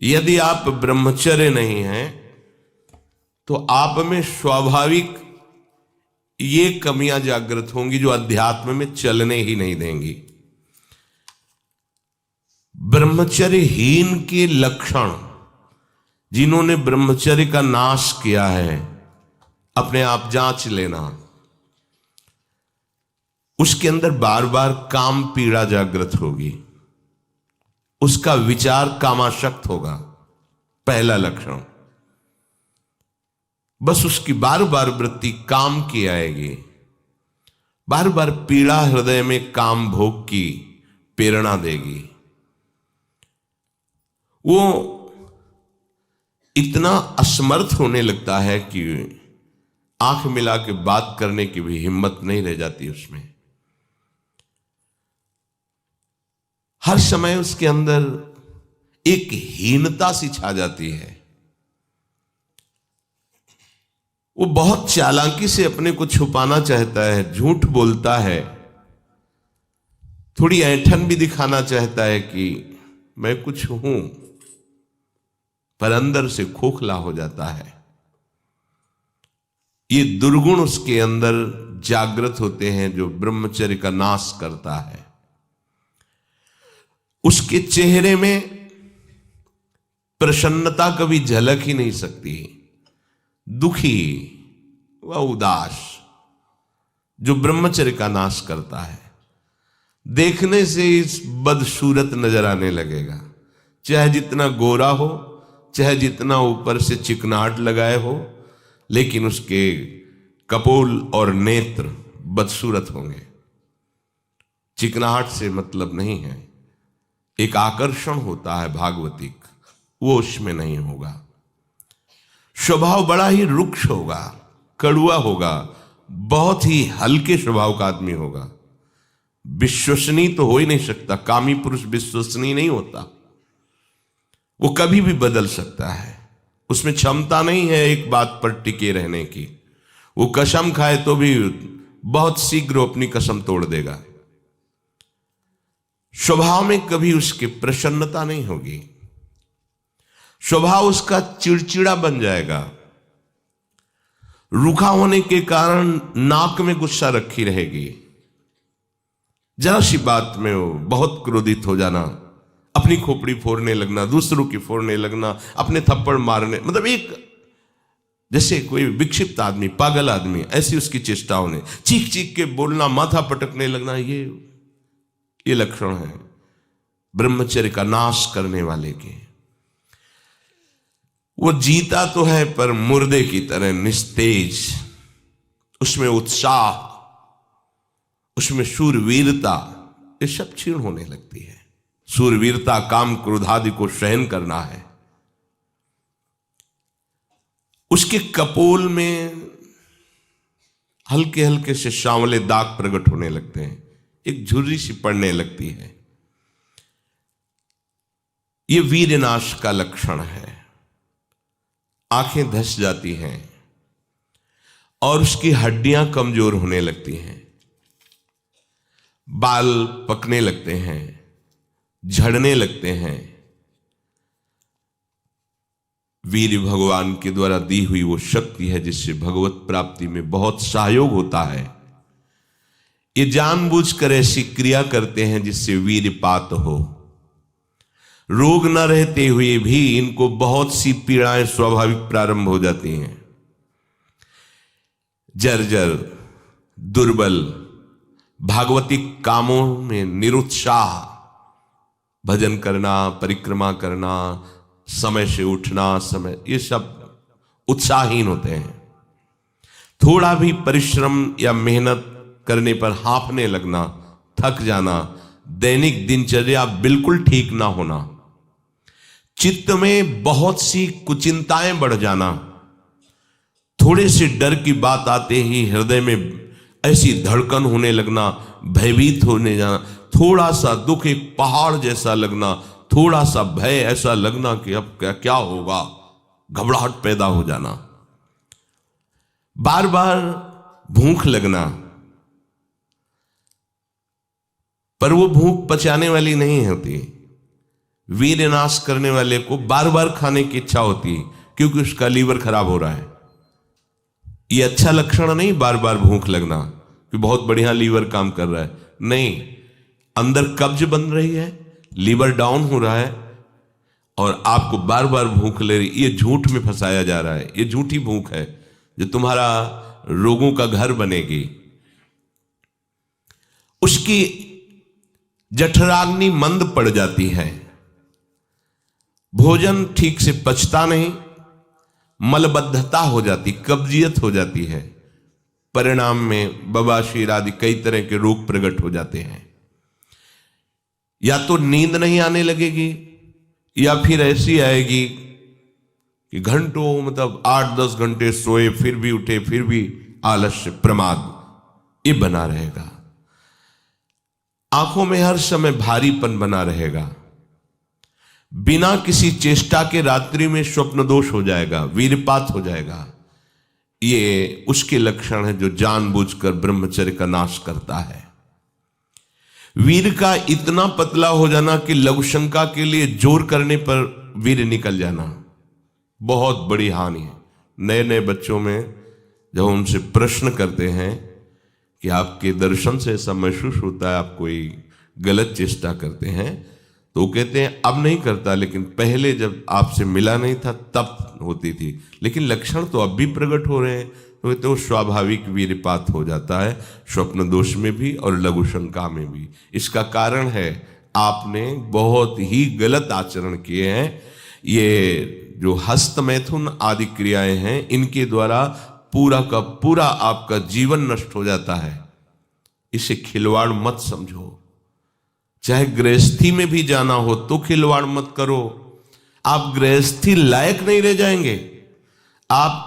यदि आप ब्रह्मचर्य नहीं हैं तो आप में स्वाभाविक ये कमियां जागृत होंगी जो अध्यात्म में चलने ही नहीं देंगी। ब्रह्मचर्यहीन के लक्षण, जिन्होंने ब्रह्मचर्य का नाश किया है, अपने आप जांच लेना। उसके अंदर बार बार काम पीड़ा जागृत होगी, उसका विचार कामाशक्त होगा, पहला लक्षण। बस उसकी बार बार वृत्ति काम की आएगी, बार बार पीड़ा हृदय में काम भोग की प्रेरणा देगी। वो इतना असमर्थ होने लगता है कि आंख मिला के बात करने की भी हिम्मत नहीं रह जाती उसमें। हर समय उसके अंदर एक हीनता सी छा जाती है। वो बहुत चालाकी से अपने को छुपाना चाहता है, झूठ बोलता है, थोड़ी ऐंठन भी दिखाना चाहता है कि मैं कुछ हूं, पर अंदर से खोखला हो जाता है। ये दुर्गुण उसके अंदर जागृत होते हैं जो ब्रह्मचर्य का नाश करता है। उसके चेहरे में प्रसन्नता कभी झलक ही नहीं सकती, दुखी व उदास, जो ब्रह्मचर्य का नाश करता है। देखने से इस बदसूरत नजर आने लगेगा, चाहे जितना गोरा हो, चाहे जितना ऊपर से चिकनाहट लगाए हो, लेकिन उसके कपोल और नेत्र बदसूरत होंगे। चिकनाहट से मतलब नहीं है, एक आकर्षण होता है भागवतिक, वो उसमें नहीं होगा। स्वभाव बड़ा ही रुक्ष होगा, कड़ुआ होगा, बहुत ही हल्के स्वभाव का आदमी होगा। विश्वसनीय तो हो ही नहीं सकता, कामी पुरुष विश्वसनीय नहीं होता। वो कभी भी बदल सकता है, उसमें क्षमता नहीं है एक बात पर टिके रहने की। वो कसम खाए तो भी बहुत शीघ्र अपनी कसम तोड़ देगा। स्वभाव में कभी उसकी प्रसन्नता नहीं होगी, स्वभाव उसका चिड़चिड़ा बन जाएगा। रूखा होने के कारण नाक में गुस्सा रखी रहेगी, जरा सी बात में वो बहुत क्रोधित हो जाना, अपनी खोपड़ी फोड़ने लगना, दूसरों की फोड़ने लगना, अपने थप्पड़ मारने, मतलब एक जैसे कोई विक्षिप्त आदमी, पागल आदमी, ऐसी उसकी चेष्टाओं ने चीख चीख के बोलना, माथा पटकने लगना, ये लक्षण है ब्रह्मचर्य का नाश करने वाले के। वो जीता तो है पर मुर्दे की तरह निस्तेज, उसमें उत्साह, उसमें शूरवीरता, ये सब क्षीण होने लगती है। शूरवीरता काम क्रोध आदि को सहन करना है। उसके कपोल में हल्के हल्के से सांवले दाग प्रकट होने लगते हैं, एक झुर्री सी पड़ने लगती है। ये वीरनाश का लक्षण है। आंखें धस जाती हैं और उसकी हड्डियां कमजोर होने लगती हैं, बाल पकने लगते हैं, झड़ने लगते हैं। वीर भगवान के द्वारा दी हुई वो शक्ति है जिससे भगवत प्राप्ति में बहुत सहयोग होता है। ये जानबूझकर ऐसी क्रिया करते हैं जिससे वीरपात हो। रोग न रहते हुए भी इनको बहुत सी पीड़ाएं स्वाभाविक प्रारंभ हो जाती हैं। जर्जर, दुर्बल, भागवतिक कामों में निरुत्साह, भजन करना, परिक्रमा करना, समय से उठना, समय, ये सब उत्साहहीन होते हैं। थोड़ा भी परिश्रम या मेहनत करने पर हांफने लगना, थक जाना, दैनिक दिनचर्या बिल्कुल ठीक ना होना, चित्त में बहुत सी कुचिंताएं बढ़ जाना, थोड़े से डर की बात आते ही हृदय में ऐसी धड़कन होने लगना, भयभीत होने जाना, थोड़ा सा दुख एक पहाड़ जैसा लगना, थोड़ा सा भय ऐसा लगना कि अब क्या क्या होगा, घबराहट पैदा हो जाना, बार बार भूख लगना, पर वो भूख पचाने वाली नहीं होती, वीर नाश करने वाले को बार बार खाने की इच्छा होती है क्योंकि उसका लीवर खराब हो रहा है। ये अच्छा लक्षण नहीं बार बार भूख लगना कि बहुत बढ़िया लीवर काम कर रहा है, नहीं, अंदर कब्ज बन रही है, लीवर डाउन हो रहा है और आपको बार बार भूख ले रही। ये झूठ में फंसाया जा रहा है, ये झूठी भूख है जो तुम्हारा रोगों का घर बनेगी। उसकी जठराग्नि मंद पड़ जाती है, भोजन ठीक से पचता नहीं, मलबद्धता हो जाती, कब्जियत हो जाती है, परिणाम में बवासीर आदि कई तरह के रोग प्रकट हो जाते हैं। या तो नींद नहीं आने लगेगी या फिर ऐसी आएगी कि घंटों मतलब 8-10 घंटे सोए फिर भी उठे फिर भी आलस्य प्रमाद ये बना रहेगा। आंखों में हर समय भारीपन बना रहेगा, बिना किसी चेष्टा के रात्रि में स्वप्न दोष हो जाएगा, वीरपात हो जाएगा। ये उसके लक्षण है जो जानबूझकर ब्रह्मचर्य का नाश करता है। वीर का इतना पतला हो जाना कि लघुशंका के लिए जोर करने पर वीर निकल जाना बहुत बड़ी हानि है। नए नए बच्चों में जब उनसे प्रश्न करते हैं कि आपके दर्शन से ऐसा महसूस होता है आप कोई गलत चेष्टा करते हैं, तो वो कहते हैं अब नहीं करता, लेकिन पहले जब आपसे मिला नहीं था तब होती थी, लेकिन लक्षण तो अब भी प्रकट हो रहे हैं। तो कहते वो स्वाभाविक वीरपात हो जाता है, स्वप्न दोष में भी और लघु शंका में भी। इसका कारण है आपने बहुत ही गलत आचरण किए हैं। ये जो हस्त मैथुन आदि क्रियाएं हैं इनके द्वारा पूरा का पूरा आपका जीवन नष्ट हो जाता है। इसे खिलवाड़ मत समझो। चाहे गृहस्थी में भी जाना हो तो खिलवाड़ मत करो। आप गृहस्थी लायक नहीं रह जाएंगे। आप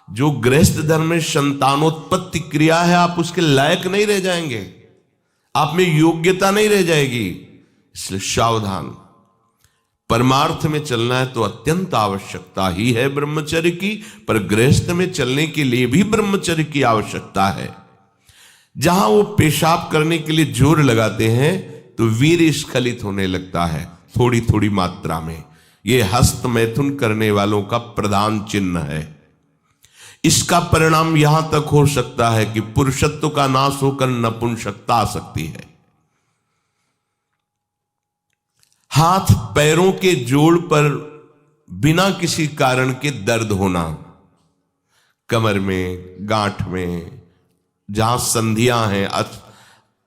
जो गृहस्थ धर्म में संतानोत्पत्ति क्रिया है आप उसके लायक नहीं रह जाएंगे, आप में योग्यता नहीं रह जाएगी। इसलिए सावधान। परमार्थ में चलना है तो अत्यंत आवश्यकता ही है ब्रह्मचर्य की, पर गृहस्थ में चलने के लिए भी ब्रह्मचर्य की आवश्यकता है। जहां वो पेशाब करने के लिए जोर लगाते हैं तो वीर स्खलित होने लगता है थोड़ी थोड़ी मात्रा में। यह हस्त मैथुन करने वालों का प्रधान चिन्ह है। इसका परिणाम यहां तक हो सकता है कि पुरुषत्व का नाश होकर नपुंसकता आ सकती है। हाथ पैरों के जोड़ पर बिना किसी कारण के दर्द होना, कमर में, गांठ में, जहां संधियां हैं,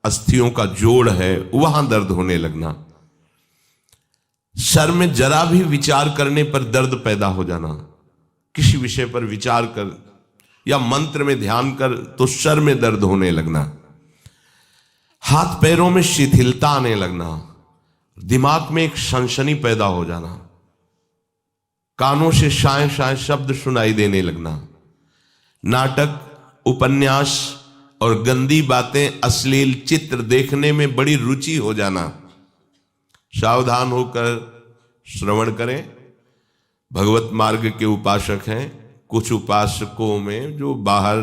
अस्थियों का जोड़ है, वहां दर्द होने लगना, सर में जरा भी विचार करने पर दर्द पैदा हो जाना, किसी विषय पर विचार कर या मंत्र में ध्यान कर तो सर में दर्द होने लगना, हाथ पैरों में शिथिलता आने लगना, दिमाग में एक सनसनी पैदा हो जाना, कानों से शाय शाय शब्द सुनाई देने लगना, नाटक, उपन्यास और गंदी बातें, अश्लील चित्र देखने में बड़ी रुचि हो जाना। सावधान होकर श्रवण करें। भगवत मार्ग के उपासक हैं, कुछ उपासकों में जो बाहर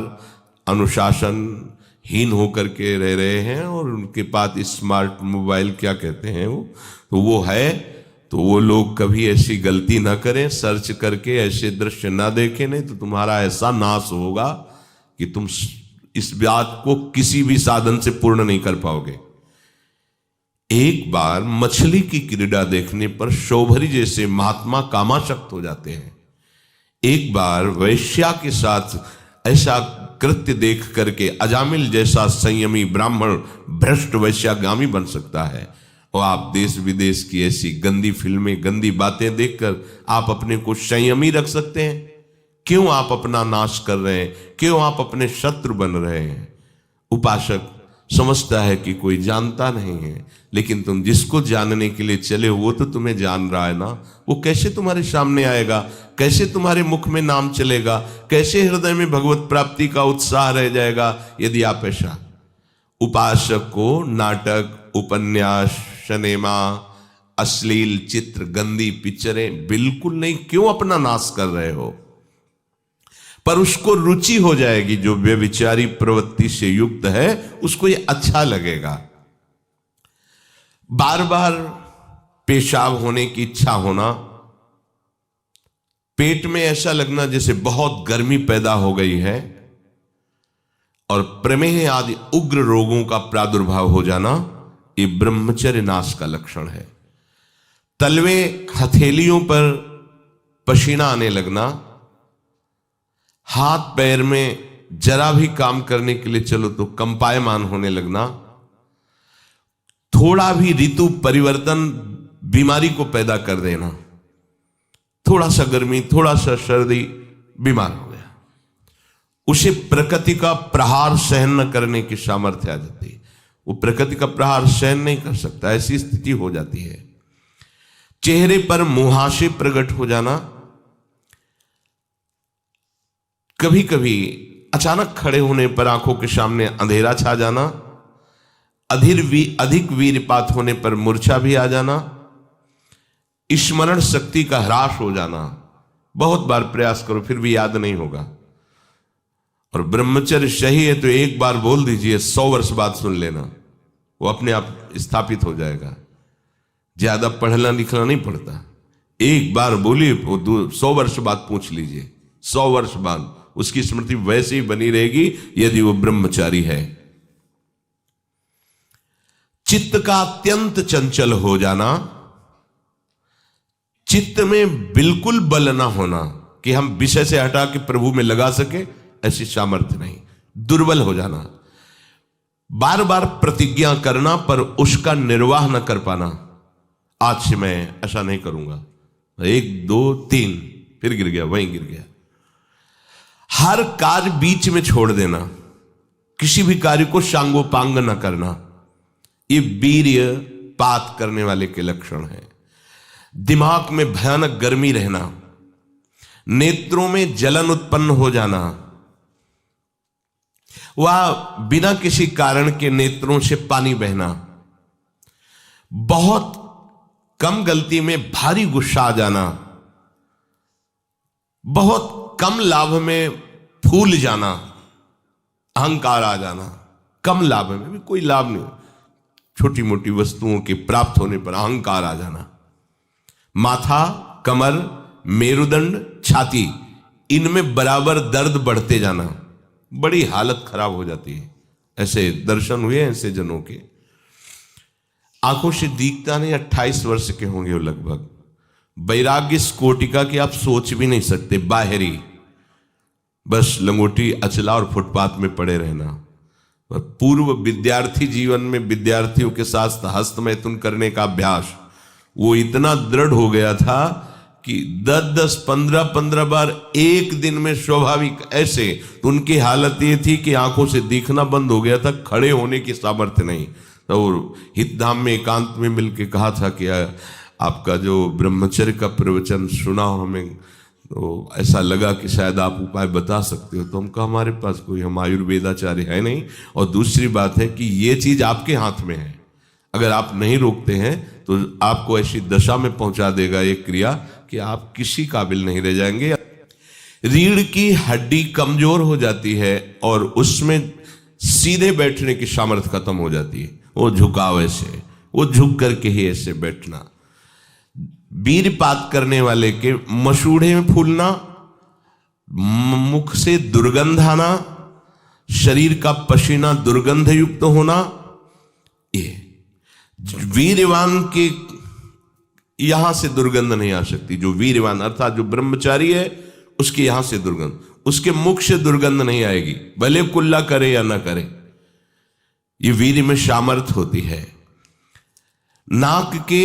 अनुशासनहीन होकर के रह रहे हैं और उनके पास स्मार्ट मोबाइल क्या कहते हैं वो है, तो वो लोग कभी ऐसी गलती ना करें, सर्च करके ऐसे दृश्य ना देखें, नहीं तो तुम्हारा ऐसा नाश होगा कि तुम इस बात को किसी भी साधन से पूर्ण नहीं कर पाओगे। एक बार मछली की क्रीड़ा देखने पर शौभरी जैसे महात्मा कामाशक्त हो जाते हैं। एक बार वैश्या के साथ ऐसा कृत्य देख करके अजामिल जैसा संयमी ब्राह्मण भ्रष्ट वैश्यागामी बन सकता है। और आप देश विदेश की ऐसी गंदी फिल्में, गंदी बातें देखकर आप अपने को संयमी रख सकते हैं? क्यों आप अपना नाश कर रहे हैं? क्यों आप अपने शत्रु बन रहे हैं? उपासक समझता है कि कोई जानता नहीं है, लेकिन तुम जिसको जानने के लिए चले हो वो तो तुम्हें जान रहा है ना। वो कैसे तुम्हारे सामने आएगा? कैसे तुम्हारे मुख में नाम चलेगा? कैसे हृदय में भगवत प्राप्ति का उत्साह रह जाएगा यदि आप ऐसा? उपासक को नाटक, उपन्यास, सिनेमा, अश्लील चित्र, गंदी पिक्चरें बिल्कुल नहीं। क्यों अपना नाश कर रहे हो? पर उसको रुचि हो जाएगी, जो व्यभिचारी प्रवृत्ति से युक्त है उसको ये अच्छा लगेगा। बार बार पेशाब होने की इच्छा होना, पेट में ऐसा लगना जैसे बहुत गर्मी पैदा हो गई है, और प्रमेह आदि उग्र रोगों का प्रादुर्भाव हो जाना, ये ब्रह्मचर्य नाश का लक्षण है। तलवे हथेलियों पर पसीना आने लगना, हाथ पैर में जरा भी काम करने के लिए चलो तो कंपायमान होने लगना, थोड़ा भी ऋतु परिवर्तन बीमारी को पैदा कर देना, थोड़ा सा गर्मी थोड़ा सा सर्दी, बीमार हो गया, उसे प्रकृति का प्रहार सहन न करने की सामर्थ्य आ जाती है। वो प्रकृति का प्रहार सहन नहीं कर सकता, ऐसी स्थिति हो जाती है। चेहरे पर मुहासे प्रकट हो जाना, कभी कभी अचानक खड़े होने पर आंखों के सामने अंधेरा छा जाना, अधिक वीरपात होने पर मूर्छा भी आ जाना, स्मरण शक्ति का ह्रास हो जाना, बहुत बार प्रयास करो फिर भी याद नहीं होगा। और ब्रह्मचर्य सही है तो एक बार बोल दीजिए, 100 वर्ष बाद सुन लेना, वो अपने आप स्थापित हो जाएगा। ज्यादा पढ़ना लिखना नहीं पड़ता, एक बार बोलिए, वो 100 वर्ष बाद पूछ लीजिए, 100 वर्ष बाद उसकी स्मृति वैसे ही बनी रहेगी यदि वो ब्रह्मचारी है। चित्त का अत्यंत चंचल हो जाना, चित्त में बिल्कुल बल ना होना कि हम विषय से हटा के प्रभु में लगा सके, ऐसी सामर्थ्य नहीं, दुर्बल हो जाना, बार बार प्रतिज्ञा करना पर उसका निर्वाह न कर पाना, आज से मैं ऐसा नहीं करूंगा, 1 2 3 फिर गिर गया, वहीं गिर गया। हर कार्य बीच में छोड़ देना, किसी भी कार्य को सांगोपांग न करना, ये वीर्य पात करने वाले के लक्षण है। दिमाग में भयानक गर्मी रहना, नेत्रों में जलन उत्पन्न हो जाना, वह बिना किसी कारण के नेत्रों से पानी बहना, बहुत कम गलती में भारी गुस्सा आ जाना, बहुत कम लाभ में फूल जाना, अहंकार आ जाना, कम लाभ में भी कोई लाभ नहीं, छोटी मोटी वस्तुओं के प्राप्त होने पर अहंकार आ जाना, माथा, कमर, मेरुदंड, छाती, इनमें बराबर दर्द बढ़ते जाना, बड़ी हालत खराब हो जाती है। ऐसे दर्शन हुए ऐसे जनों के, आंखों से दिखता नहीं, 28 वर्ष के होंगे वो लगभग, वैराग्य इस कोटि का कि आप सोच भी नहीं सकते, बाहरी बस लंगोटी अचला और फुटपाथ में पड़े रहना। और पूर्व विद्यार्थी जीवन में विद्यार्थियों के साथ हस्त मैथुन करने का अभ्यास वो इतना दृढ़ हो गया था कि 10-10, 15-15 बार एक दिन में स्वाभाविक ऐसे, तो उनकी हालत ये थी कि आंखों से दिखना बंद हो गया था, खड़े होने की सामर्थ्य नहीं। तो हितधाम में एकांत में मिलके कहा था कि आपका जो ब्रह्मचर्य का प्रवचन सुना हमें, तो ऐसा लगा कि शायद आप उपाय बता सकते हो। तो हम कहा हमारे पास कोई, हम आयुर्वेदाचार्य है नहीं, और दूसरी बात है कि ये चीज आपके हाथ में है, अगर आप नहीं रोकते हैं तो आपको ऐसी दशा में पहुंचा देगा ये क्रिया कि आप किसी काबिल नहीं रह जाएंगे। रीढ़ की हड्डी कमजोर हो जाती है और उसमें सीधे बैठने की सामर्थ्य खत्म हो जाती है, वो झुकाव ऐसे, वो झुक करके ही ऐसे बैठना। वीरपात करने वाले के मसूड़े में फूलना, मुख से दुर्गंध आना, शरीर का पसीना दुर्गंध युक्त होना, ये वीरवान के यहां से दुर्गंध नहीं आ सकती। जो वीरवान अर्थात जो ब्रह्मचारी है उसके यहां से दुर्गंध, उसके मुख से दुर्गंध नहीं आएगी, भले कुल्ला करे या ना करे, ये वीर में सामर्थ होती है। नाक के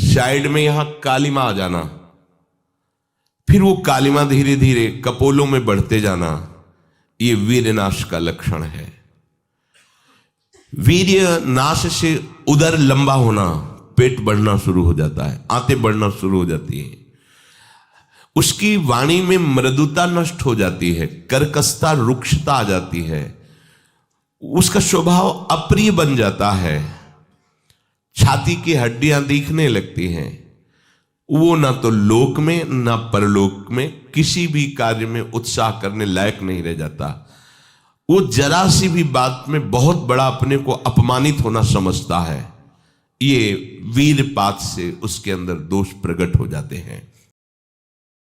साइड में यहां कालिमा आ जाना, फिर वो कालिमा धीरे धीरे कपोलों में बढ़ते जाना, ये वीर नाश का लक्षण है। वीर्य नाश से उदर लंबा होना, पेट बढ़ना शुरू हो जाता है, आंतें बढ़ना शुरू हो जाती है, उसकी वाणी में मृदुता नष्ट हो जाती है, कर्कशता रुक्षता आ जाती है, उसका स्वभाव अप्रिय बन जाता है, छाती की हड्डियां दिखने लगती हैं, वो ना तो लोक में ना परलोक में किसी भी कार्य में उत्साह करने लायक नहीं रह जाता। वो जरा सी भी बात में बहुत बड़ा अपने को अपमानित होना समझता है, ये वीरपात से उसके अंदर दोष प्रकट हो जाते हैं।